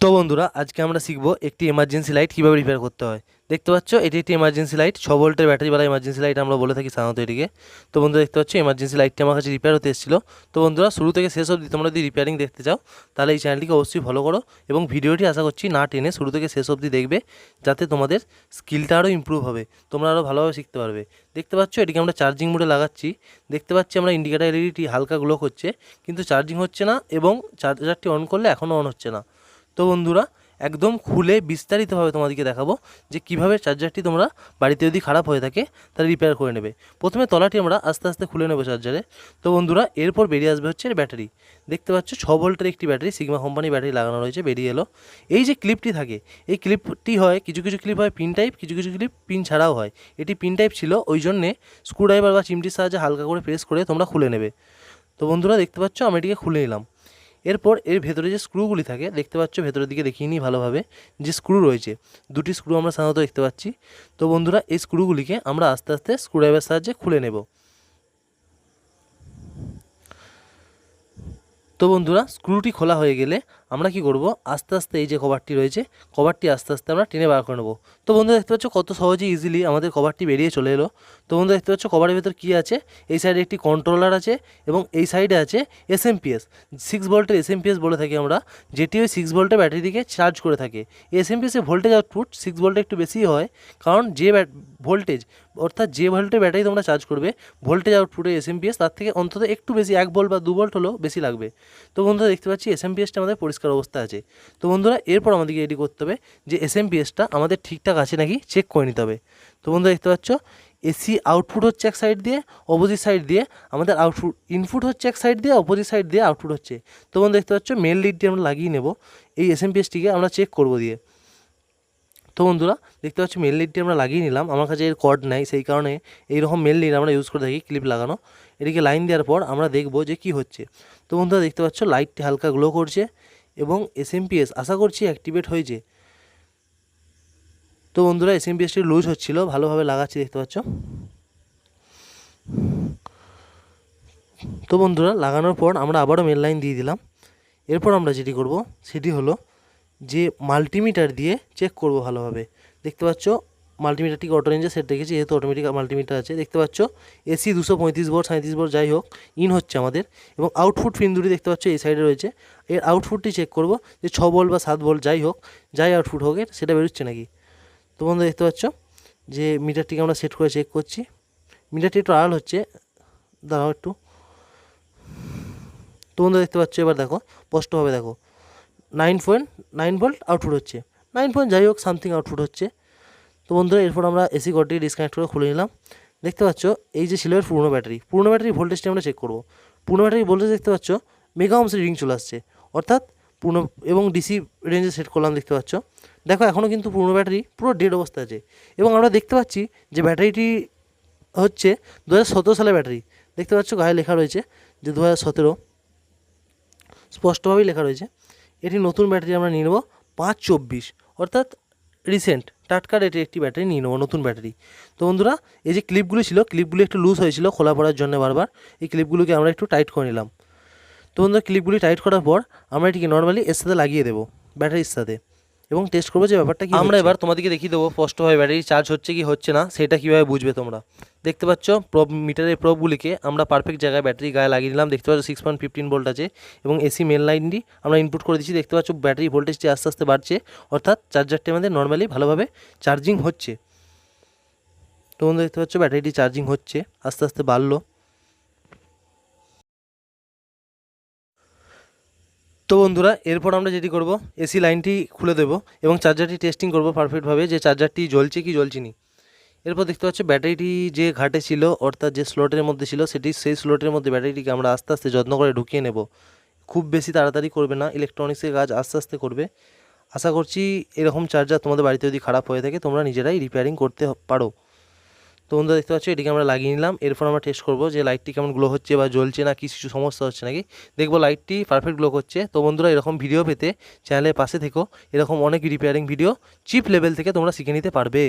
তো বন্ধুরা আজকে আমরা শিখবো একটি এমার্জেন্সি লাইট কীভাবে রিপেয়ার করতে হয়। দেখতে পাচ্ছ এটি একটি এমার্জেন্সি লাইট, 6 ভোল্টের ব্যাটারিওয়ালা এমার্জেন্সি লাইট আমরা বলে থাকি সাধারণত এটিকে। তো বন্ধুরা দেখতে পাচ্ছ এমার্জেন্সি লাইটটি আমার কাছে রিপেয়ার হতে এসেছিলো। তো বন্ধুরা শুরু থেকে শেষ অবধি তোমরা যদি রিপেয়ারিং দেখতে চাও তাহলে এই চ্যানেলটিকে অবশ্যই ফলো করো এবং ভিডিওটি আশা করছি না টেনে শুরু থেকে শেষ অবধি দেখবে, যাতে তোমাদের স্কিলটা আরও ইমপ্রুভ হবে, তোমরা আরও ভালোভাবে শিখতে পারবে। দেখতে পাচ্ছ এটিকে আমরা চার্জিং মোডে লাগাচ্ছি। দেখতে পাচ্ছি আমরা ইন্ডিকেটার এলইডিটি হালকা গ্লো করছে, কিন্তু চার্জিং হচ্ছে না এবং চার্জারটি অন করলে এখনও অন হচ্ছে না। তো বন্ধুরা একদম খুলে বিস্তারিতভাবে তোমাদেরকে দেখাবো যে কীভাবে চার্জারটি তোমরা বাড়িতে যদি খারাপ হয়ে থাকে তাহলে রিপেয়ার করে নেবে। প্রথমে তলাটি আমরা আস্তে আস্তে খুলে নেবো চার্জারে। তো বন্ধুরা এরপর বেরিয়ে আসবে হচ্ছে ব্যাটারি। দেখতে পাচ্ছ 6 ভোল্টের একটি ব্যাটারি, সিগমা কোম্পানি ব্যাটারি লাগানো রয়েছে, বেরিয়ে এলো। এই যে ক্লিপটি থাকে, এই ক্লিপটি হয় কিছু কিছু ক্লিপ হয় পিন টাইপ, কিছু কিছু ক্লিপ পিন ছাড়াও হয়। এটি পিন টাইপ ছিল, ওই জন্যে স্ক্রুড্রাইভার বা চিমটির সাহায্যে হালকা করে প্রেস করে তোমরা খুলে নেবে। তো বন্ধুরা দেখতে পাচ্ছ আমি এটিকে খুলে নিলাম। এরপর এর ভেতরে যে স্ক্রুগুলি থাকে দেখতে পাচ্ছ, ভেতরের দিকে দেখিয়ে নিই ভালোভাবে, যে স্ক্রু রয়েছে দুটি স্ক্রু আমরা সাধারণত দেখতে পাচ্ছি। তো বন্ধুরা এই স্ক্রুগুলিকে আমরা আস্তে আস্তে স্ক্রুড্রাইভারের সাহায্যে খুলে নেব। তো বন্ধুরা স্ক্রুটি খোলা হয়ে গেলে আমরা কি করব, আস্তে আস্তে এই যে কভারটি রয়েছে, কভারটি আস্তে আস্তে আমরা টেনে বার করে নেব। তো বন্ধুরা দেখতে পাচ্ছ কত সহজে ইজিলি আমাদের কভারটি বেরিয়ে চলে এলো। তো বন্ধুরা দেখতে পাচ্ছ কভারের ভেতর কী আছে, এই সাইডে একটি কন্ট্রোলার আছে এবং এই সাইডে আছে এসএমপিএস, 6 ভোল্টের এসএমপিএস বলে থাকি আমরা, যেটি ওই 6 ভোল্টের ব্যাটারি দিকে চার্জ করে থাকে। এসএমপিএসের ভোল্টেজ আউটপুট 6 ভোল্টে একটু বেশি হয়, কারণ যে ভোল্টেজ অর্থাৎ যে ভোল্টের ব্যাটারি তোমরা চার্জ করবে, ভোল্টেজ আউটপুটে এসএমপিএস তার থেকে অন্তত একটু বেশি, 1 ভোল্ট বা 2 ভোল্ট হলেও বেশি লাগবে। তো বন্ধুরা দেখতে পাচ্ছি এসএমপিএসটা আমাদের পরিষ্কার অবস্থা আছে। তো বন্ধুরা এরপর আমাদেরকে এটি করতে হবে যে এসএমপিএসটা আমাদের ঠিকঠাক আছে নাকি চেক করে নিতে হবে। তো বন্ধুরা দেখতে পাচ্ছ এসি আউটপুট হচ্ছে এক সাইড দিয়ে, অপোজিট সাইড দিয়ে আমাদের আউটপুট, ইনপুট হচ্ছে এক সাইড দিয়ে, অপোজিট সাইড দিয়ে আউটপুট হচ্ছে। তো বন্ধুরা দেখতে পাচ্ছ মেল লিডটি আমরা লাগিয়ে নেব, এই এসএমপিএসটিকে আমরা চেক করব দিয়ে। তো বন্ধুরা দেখতে পাচ্ছি মেল লিডটি আমরা লাগিয়ে নিলাম, আমার কাছে এর কর্ড নাই, সেই কারণে এইরকম মেল লিড আমরা ইউজ করে থাকি ক্লিপ লাগানো। এটিকে লাইন দেওয়ার পর আমরা দেখব যে কি হচ্ছে। তো বন্ধুরা দেখতে পাচ্ছ লাইটটি হালকা গ্লো করছে এবং এসএমপিএস আশা করছি অ্যাক্টিভেট হয়েছে। তো বন্ধুরা এসএমপিএসটি লুজ হচ্ছিল, ভালোভাবে লাগাচ্ছি দেখতে পাচ্ছ। তো বন্ধুরা লাগানোর পর আমরা আবারও মেল লাইন দিয়ে দিলাম। এরপর আমরা যেটি করব সেটি হলো যে মাল্টিমিটার দিয়ে চেক করব ভালোভাবে। দেখতে পাচ্ছ মাল্টিমিটারটিকে অটো রেঞ্জে সেট রেখেছি, যেহেতু অটোমেটিক মাল্টিমিটার আছে। দেখতে পাচ্ছ এসি 235 ভোল্ট 37 ভোল্ট যাই হোক ইন হচ্ছে আমাদের, এবং আউটপুট পিন দুটি দেখতে পাচ্ছ এই সাইডে রয়েছে। এর আউটপুটটি চেক করব যে 6 ভোল্ট বা 7 ভোল্ট যাই হোক, যাই আউটপুট হোক সেটা বেরোচ্ছে নাকি। তো বন্ধু দেখতে পাচ্ছ যে মিটারটিকে আমরা সেট করে চেক করছি। মিটারটি একটু আড়াল হচ্ছে, দাঁড়াও একটু। তো বন্ধু দেখতে পাচ্ছ এবার দেখো, স্পষ্টভাবে দেখো 9.9 ভোল্ট আউটপুট হচ্ছে, 9 পয়েন্ট যাই হোক সামথিং আউটপুট হচ্ছে। তো বন্ধুরা এরপর আমরা এসি কর্ডটি ডিসকানেক্ট করে খুলে নিলাম। দেখতে পাচ্ছ এই যে ছিল এর পুরনো ব্যাটারি ভোল্টেজটি আমরা চেক করব। পুরনো ব্যাটারি ভোল্টেজ দেখতে পাচ্ছ মেগা ওহমস রিডিং চলে আসছে, অর্থাৎ পুরনো, এবং ডিসি রেঞ্জে সেট করলাম। দেখতে পাচ্ছ দেখো এখনও কিন্তু পুরনো ব্যাটারি পুরো ডেড অবস্থা আছে, এবং আমরা দেখতে পাচ্ছি যে ব্যাটারিটি হচ্ছে 2017 সালের ব্যাটারি। দেখতে পাচ্ছ গায়ে লেখা রয়েছে যে 2017, স্পষ্টভাবেই লেখা রয়েছে। এটি নতুন ব্যাটারি আমরা নিয়ে নেব 524, অর্থাৎ রিসেন্ট টাটকা রেটে একটি ব্যাটারি নিয়ে নেবো, নতুন ব্যাটারি। তো বন্ধুরা এই যে ক্লিপগুলি ছিল, ক্লিপগুলি একটু লুজ হয়েছিল খোলা পড়ার জন্য বারবার, এই ক্লিপগুলোকে আমরা একটু টাইট করে নিলাম। তো বন্ধুরা ক্লিপগুলি টাইট করার পর আমরা এটিকে নর্মালি এর সাথে লাগিয়ে দেবো, ব্যাটারির সাথে, এবং টেস্ট করবো যে ব্যাপারটা কি। আমরা এবার তোমাদেরকে দেখিয়ে দেবো স্পষ্টভাবে ব্যাটারি চার্জ হচ্ছে কি হচ্ছে না সেটা কীভাবে বুঝবে তোমরা। দেখতে পাচ্ছ মিটারের প্রবগুলিকে আমরা পারফেক্ট জায়গায় ব্যাটারি গায়ে লাগিয়ে নিলাম। দেখতে পাচ্ছ 6.15 ভোল্ট আছে, এবং এসি মেন লাইনটি আমরা ইনপুট করে দিচ্ছি। দেখতে পাচ্ছ ব্যাটারি ভোল্টেজটি আস্তে আস্তে বাড়ছে, অর্থাৎ চার্জারটি আমাদের নর্মালি ভালোভাবে চার্জিং হচ্ছে। তো বন্ধু দেখতে পাচ্ছ ব্যাটারিটি চার্জিং হচ্ছে, আস্তে আস্তে বাড়লো। তো বন্ধুরা এরপর আমরা যেটি করব, এসি লাইনটি খুলে দেবো এবং চার্জারটি টেস্টিং করব পারফেক্টভাবে যে চার্জারটি জ্বলছে কি জ্বলছে নি। এরপর দেখতে পাচ্ছ ব্যাটারিটি যে ঘাটে ছিল, অর্থাৎ যে স্লটের মধ্যে ছিল, সেই স্লটের মধ্যে ব্যাটারিটিকে আমরা আস্তে আস্তে যত্ন করে ঢুকিয়ে নেব। খুব বেশি তাড়াতাড়ি করবে না, ইলেকট্রনিক্সের কাজ আস্তে আস্তে করবে। আশা করছি এরকম চার্জার তোমাদের বাড়িতে যদি খারাপ হয়ে থাকে তোমরা নিজেরাই রিপেয়ারিং করতে পারো। তো বন্ধুরা দেখতে পাচ্ছ এটিকে আমরা লাগিয়ে নিলাম। এরপর আমরা টেস্ট করবো যে লাইটটি কেমন গ্লো হচ্ছে বা জ্বলছে না, কিছু সমস্যা হচ্ছে নাকি। দেখবো লাইটটি পারফেক্ট গ্লো করছে। তো বন্ধুরা এরকম ভিডিও পেতে চ্যানেলের পাশে থেকো, এরকম অনেক রিপেয়ারিং ভিডিও চিপ লেভেল থেকে তোমরা শিখে নিতে পারবে।